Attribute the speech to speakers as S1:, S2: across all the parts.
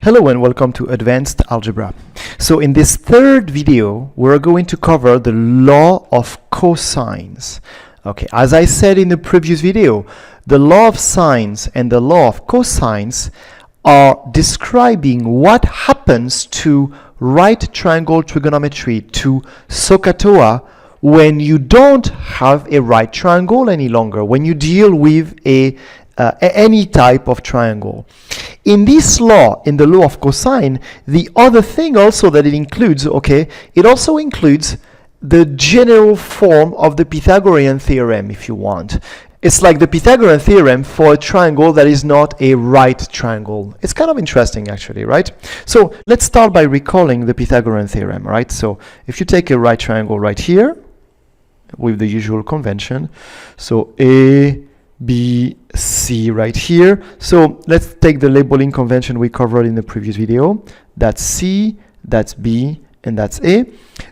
S1: Hello and welcome to Advanced Algebra. So in this third video, we're going to cover the law of cosines. Okay, as I said in the previous video, the law of sines and the law of cosines are describing what happens to right triangle trigonometry, to SOHCAHTOA, when you don't have a right triangle any longer, when you deal with any type of triangle. In this law, in the law of cosine, the other thing also that it includes, it also includes the general form of the Pythagorean theorem, if you want. It's like the Pythagorean theorem for a triangle that is not a right triangle. It's kind of interesting, actually, right? So let's start by recalling the Pythagorean theorem, right? So if you take a right triangle right here, with the usual convention, so A, B, C right here. So let's take the labeling convention we covered in the previous video. That's C, that's B, and that's A.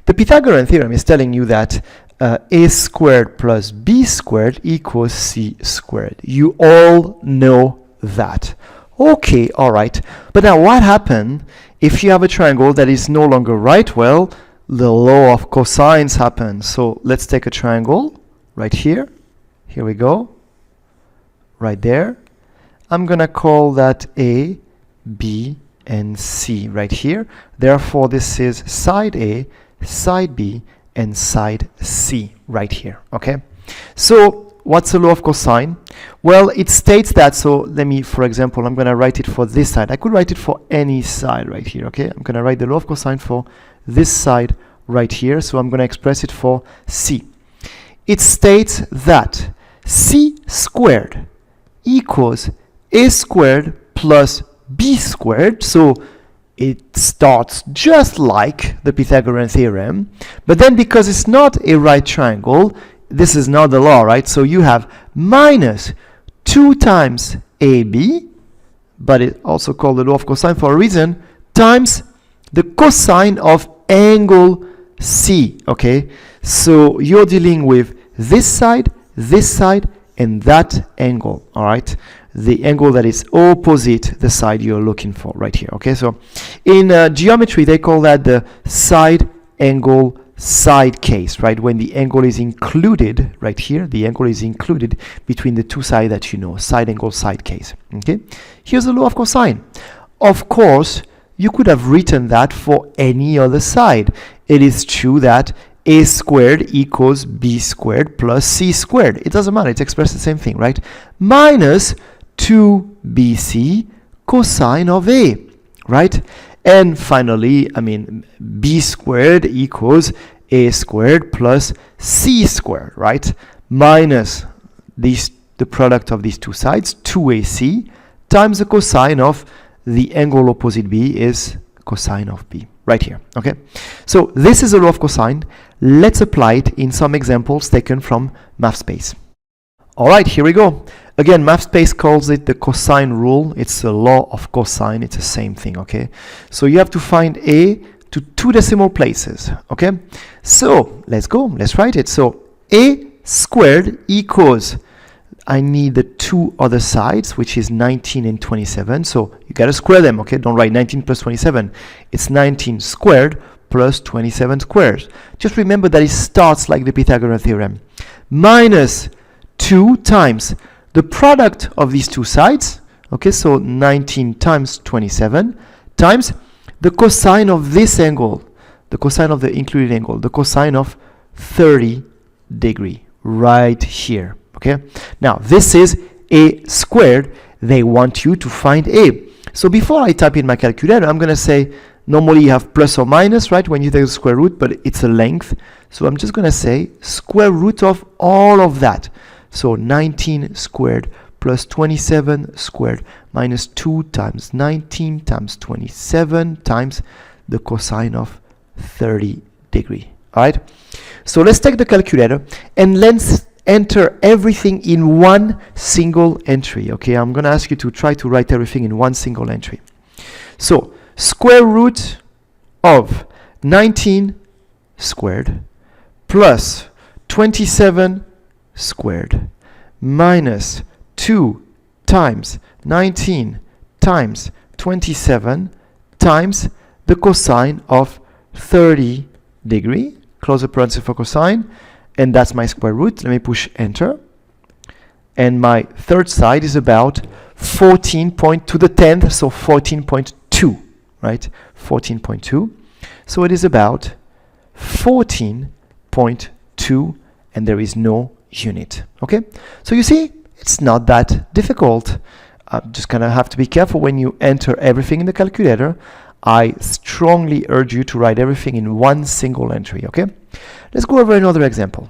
S1: The Pythagorean theorem is telling you that A squared plus B squared equals C squared. You all know that. Okay, all right. But now what happens if you have a triangle that is no longer right? Well, the law of cosines happens. So let's take a triangle right here. Here we go. Right there. I'm going to call that A, B, and C right here. Therefore, this is side A, side B, and side C right here. Okay. So what's the law of cosine? Well, it states that, so let me, for example, I'm going to write it for this side. I could write it for any side right here. Okay. I'm going to write the law of cosine for this side right here. So I'm going to express it for C. It states that C squared equals A squared plus B squared. So it starts just like the Pythagorean theorem, but then because it's not a right triangle, this is not the law, right? So you have minus 2 times AB, but it's also called the law of cosine for a reason, times the cosine of angle C. Okay, so you're dealing with this side, and that angle, all right? The angle that is opposite the side you're looking for right here, okay? So in geometry, they call that the side angle side case, right? When the angle is included right here, the angle is included between the two sides that you know, side angle side case, okay? Here's the law of cosine. Of course, you could have written that for any other side. It is true that A squared equals B squared plus C squared. It doesn't matter, it's expressed the same thing, right? Minus 2BC cosine of A, right? And finally, B squared equals A squared plus C squared, right? Minus the product of these two sides, 2AC, times the cosine of the angle opposite B is cosine of B. Right here, okay? So this is a law of cosine. Let's apply it in some examples taken from MathSpace. All right, here we go. Again, MathSpace calls it the cosine rule. It's the law of cosine. It's the same thing, okay? So you have to find A to 2 decimal places, okay? So let's go. Let's write it. So A squared equals, I need the 2 other sides, which is 19 and 27. So you got to square them, okay? Don't write 19 plus 27. It's 19 squared plus 27 squared. Just remember that it starts like the Pythagorean theorem. Minus 2 times the product of these two sides, okay? So 19 times 27 times the cosine of this angle, the cosine of the included angle, the cosine of 30 degree right here. Okay, now this is A squared. They want you to find A. So before I type in my calculator, I'm going to say, normally you have plus or minus, right, when you take the square root, but it's a length. So I'm just going to say square root of all of that. So 19 squared plus 27 squared minus 2 times 19 times 27 times the cosine of 30 degree. All right, so let's take the calculator and let's enter everything in one single entry. Okay, I'm going to ask you to try to write everything in one single entry. So square root of 19 squared plus 27 squared minus 2 times 19 times 27 times the cosine of 30 degree, close the parenthesis for cosine, and that's my square root. Let me push enter. And my third side is about 14 to the 10th, so 14.2, right? 14.2. So it is about 14.2, and there is no unit, okay? So you see, it's not that difficult. Just kind of have to be careful when you enter everything in the calculator. I strongly urge you to write everything in one single entry, okay? Let's go over another example.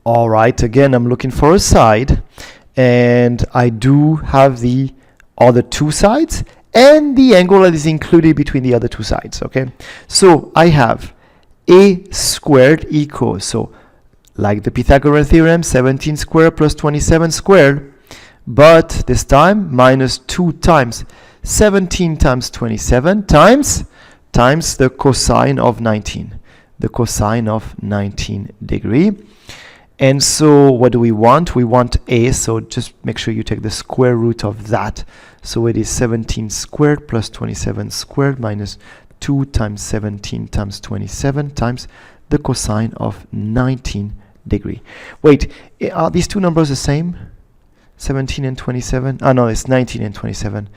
S1: All right, again, I'm looking for a side, and I do have the other two sides and the angle that is included between the other two sides, okay? So I have a squared equals, so like the Pythagorean theorem, 17 squared plus 27 squared, but this time minus 2 times 17 times 27 times the cosine of 19, the cosine of 19 degree. And so what do we want? We want a, so just make sure you take the square root of that. So it is 17 squared plus 27 squared minus 2 times 17 times 27 times the cosine of 19 degree. Wait, are these two numbers the same? 17 and 27? Ah, no, it's 19 and 27.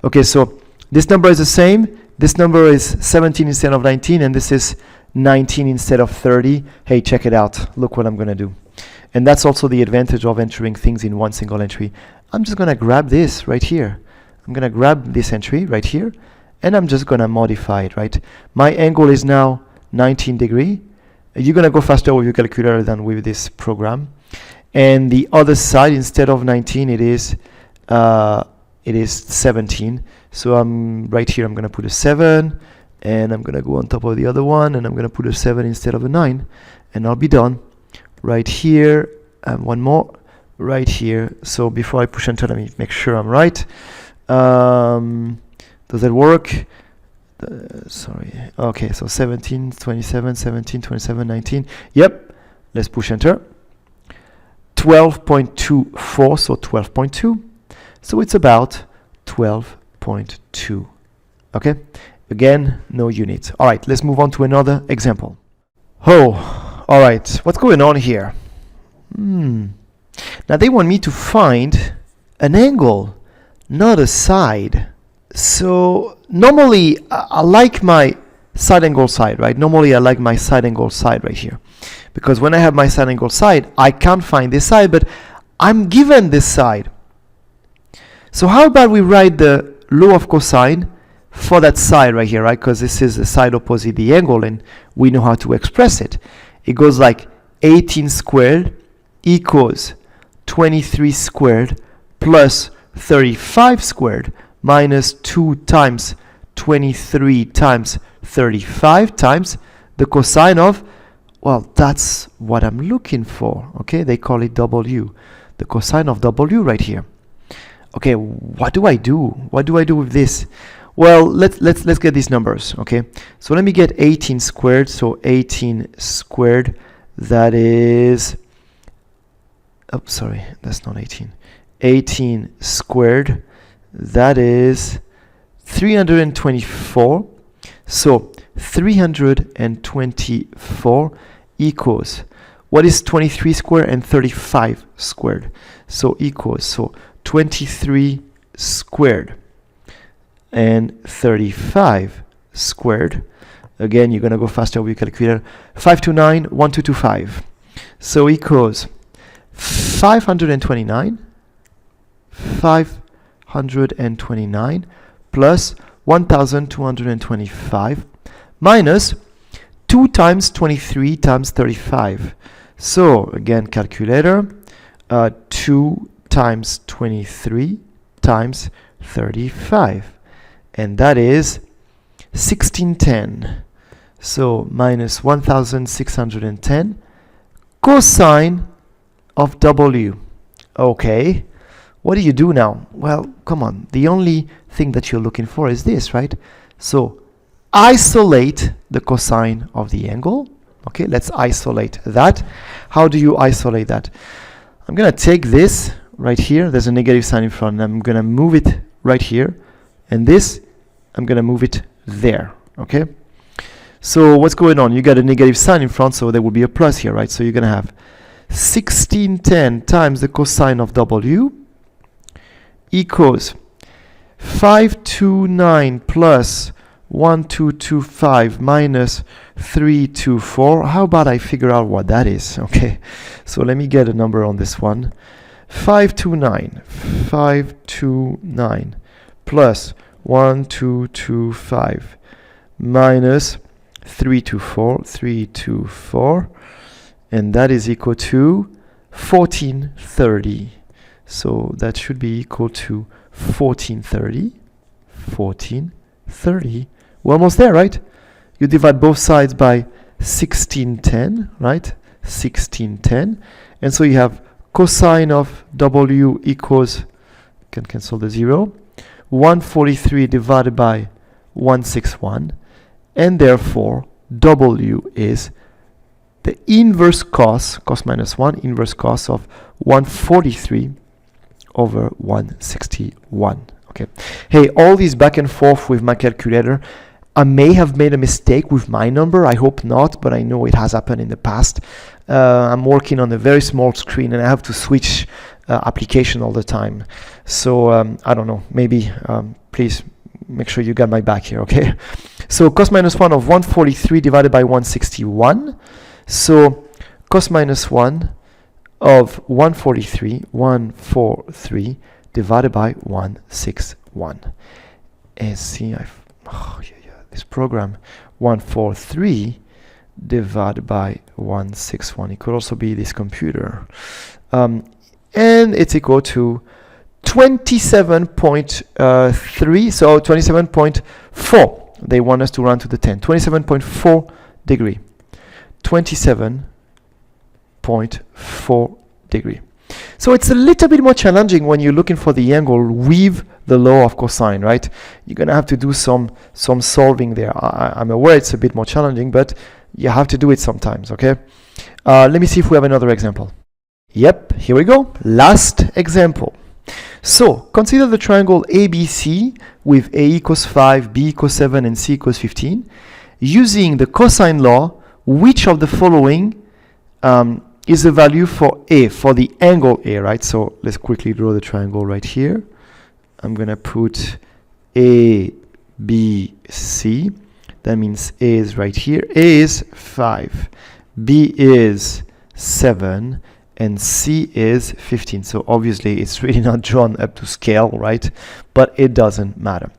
S1: Okay, so this number is the same. This number is 17 instead of 19, and this is 19 instead of 30. Hey, check it out. Look what I'm going to do. And that's also the advantage of entering things in one single entry. I'm just going to grab this right here. I'm going to grab this entry right here, and I'm just going to modify it, right? My angle is now 19 degree. You're going to go faster with your calculator than with this program. And the other side, instead of 19, it is 17. So I'm right here, I'm going to put a 7, and I'm going to go on top of the other one, and I'm going to put a 7 instead of a 9, and I'll be done. Right here, and one more right here. So before I push enter, let me make sure I'm right. Does that work? Sorry. Okay, so 17, 27, 17, 27, 19. Yep. Let's push enter. 12.24, so 12.2. So it's about 12.2. Okay? Again, no units. All right, let's move on to another example. Oh, all right. What's going on here? Now they want me to find an angle, not a side. So normally I like my side angle side, right? Normally I like my side angle side right here. Because when I have my side angle side, I can't find this side, but I'm given this side. So how about we write the law of cosine for that side right here, right? Because this is the side opposite the angle, and we know how to express it. It goes like 18 squared equals 23 squared plus 35 squared minus 2 times 23 times 35 times the cosine of, well, that's what I'm looking for, okay? They call it W, the cosine of W right here. Okay, what do I do? What do I do with this? Well, let's get these numbers, okay? So let me get 18 squared. So 18 squared, that is, oh, sorry, that's not 18. 18 squared, that is 324. So 324 equals, what is 23 squared and 35 squared? So equals, so 23 squared and 35 squared. Again, you're going to go faster with your calculator. 529, 1225. So equals 529 plus 1225 minus 2 times 23 times 35. So again, calculator, 2 times 23 times 35. And that is 1610. So minus 1610 cosine of W. Okay. What do you do now? Well, come on. The only thing that you're looking for is this, right? So isolate the cosine of the angle. Okay, let's isolate that. How do you isolate that? I'm going to take this right here. There's a negative sign in front. I'm going to move it right here. And this I'm going to move it there, okay? So what's going on? You got a negative sign in front, so there will be a plus here, right? So you're going to have 1610 times the cosine of W equals 529 plus 1225 minus 324. How about I figure out what that is? Okay, so let me get a number on this one. 529 plus 1225 minus 324, and that is equal to 1430. So that should be equal to 1430. We're almost there, right? You divide both sides by 1610, right? 1610. And so you have cosine of W equals, can cancel the 0, 143 divided by 161. And therefore, W is the inverse cos minus 1, inverse cos of 143 over 161. Okay. Hey, all these back and forth with my calculator, I may have made a mistake with my number. I hope not, but I know it has happened in the past. I'm working on a very small screen and I have to switch application all the time. So I don't know, maybe please make sure you got my back here, okay? So cos minus 1 of 143 divided by 161. So cos minus 1 of 143 divided by 161. And see, this program, 143 divided by 161. It could also be this computer. And it's equal to 27.3, so 27.4. They want us to run to the 10. 27.4 degree. 27.4 degree. So it's a little bit more challenging when you're looking for the angle with the law of cosine, right? You're going to have to do some solving there. I'm aware it's a bit more challenging, but you have to do it sometimes, okay? Let me see if we have another example. Yep, here we go. Last example. So consider the triangle ABC with A equals 5, B equals 7, and C equals 15. Using the cosine law, which of the following is the value for A, for the angle A, right? So let's quickly draw the triangle right here. I'm going to put A, B, C. That means A is right here. A is 5, B is 7, and C is 15. So obviously it's really not drawn up to scale, right? But it doesn't matter.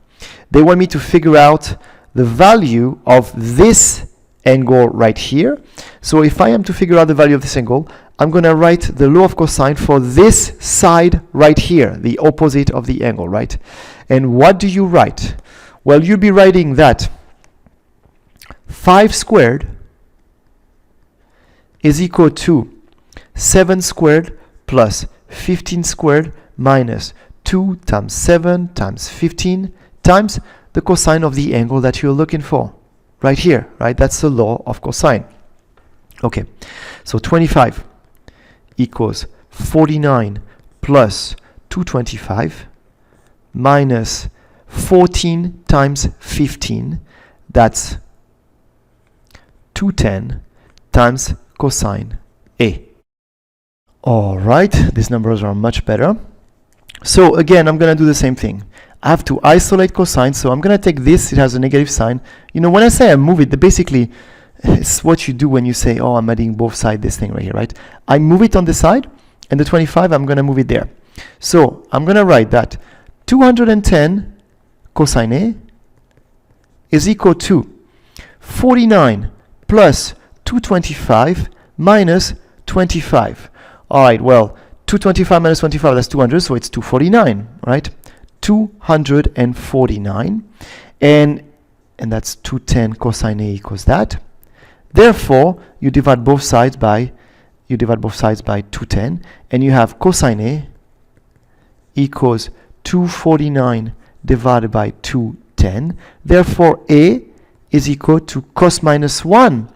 S1: They want me to figure out the value of this angle right here. So if I am to figure out the value of this angle, I'm going to write the law of cosine for this side right here, the opposite of the angle, right? And what do you write? Well, you'll be writing that 5 squared is equal to 7 squared plus 15 squared minus 2 times 7 times 15 times the cosine of the angle that you're looking for. Right here, right? That's the law of cosine. Okay, so 25 equals 49 plus 225 minus 14 times 15. That's 210 times cosine A. All right, these numbers are much better. So again, I'm going to do the same thing. I have to isolate cosine, so I'm going to take this. It has a negative sign. You know, when I say I move it, basically, it's what you do when you say, oh, I'm adding both sides, this thing right here, right? I move it on the side, and the 25, I'm going to move it there. So I'm going to write that 210 cosine A is equal to 49 plus 225 minus 25. All right, well, 225 minus 25, that's 200, so it's 249, right? 249, and that's 210 cosine A equals that. Therefore, you divide both sides by 210, and you have cosine A equals 249 divided by 210. Therefore, A is equal to cos minus 1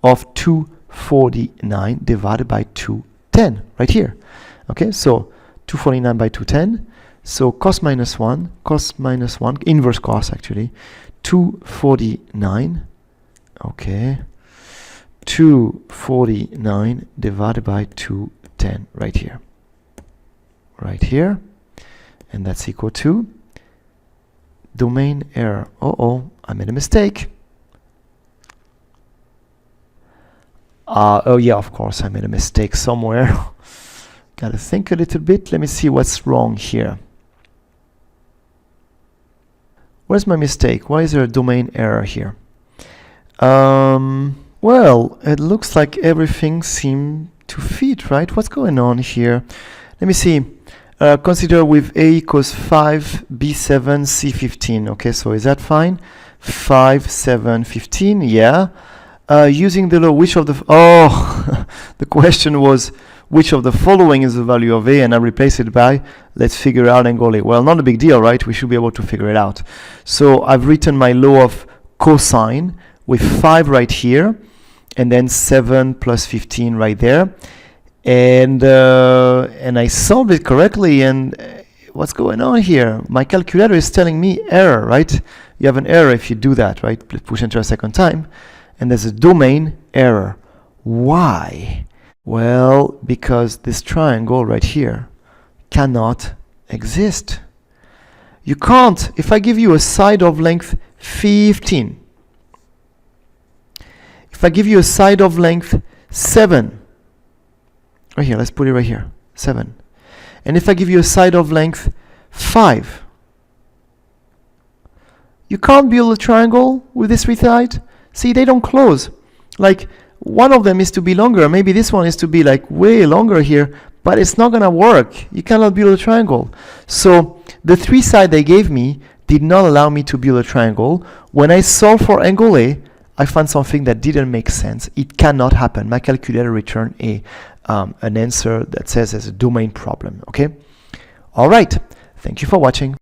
S1: of 249 divided by 210, right here. Okay, so 249 by 210. So cos minus 1, inverse cos actually, 249, okay, 249 divided by 210 right here, and that's equal to domain error. I made a mistake. Oh yeah, of course I made a mistake somewhere. Gotta think a little bit. Let me see what's wrong here. Where's my mistake? Why is there a domain error here? Well, it looks like everything seemed to fit, right? What's going on here? Let me see. Consider with A equals 5, B7, C15. Okay, so is that fine? 5, 7, 15, yeah. Using the law, which of the... the question was, which of the following is the value of A, and I replace it by, let's figure out angle A. Well, not a big deal, right? We should be able to figure it out. So I've written my law of cosine with 5 right here, and then 7 plus 15 right there. And I solved it correctly, and what's going on here? My calculator is telling me error, right? You have an error if you do that, right? Push enter a second time, and there's a domain error. Why? Well, because this triangle right here cannot exist. You can't. If I give you a side of length 15, if I give you a side of length 7, right here, let's put it right here, 7. And if I give you a side of length 5, you can't build a triangle with this three sides. See, they don't close. Like, one of them is to be longer, maybe this one is to be like way longer here, but it's not gonna work. You cannot build a triangle. So the three sides they gave me did not allow me to build a triangle. When I solved for angle A, I found something that didn't make sense. It cannot happen. My calculator returned an answer that says there's a domain problem, okay? All right, thank you for watching.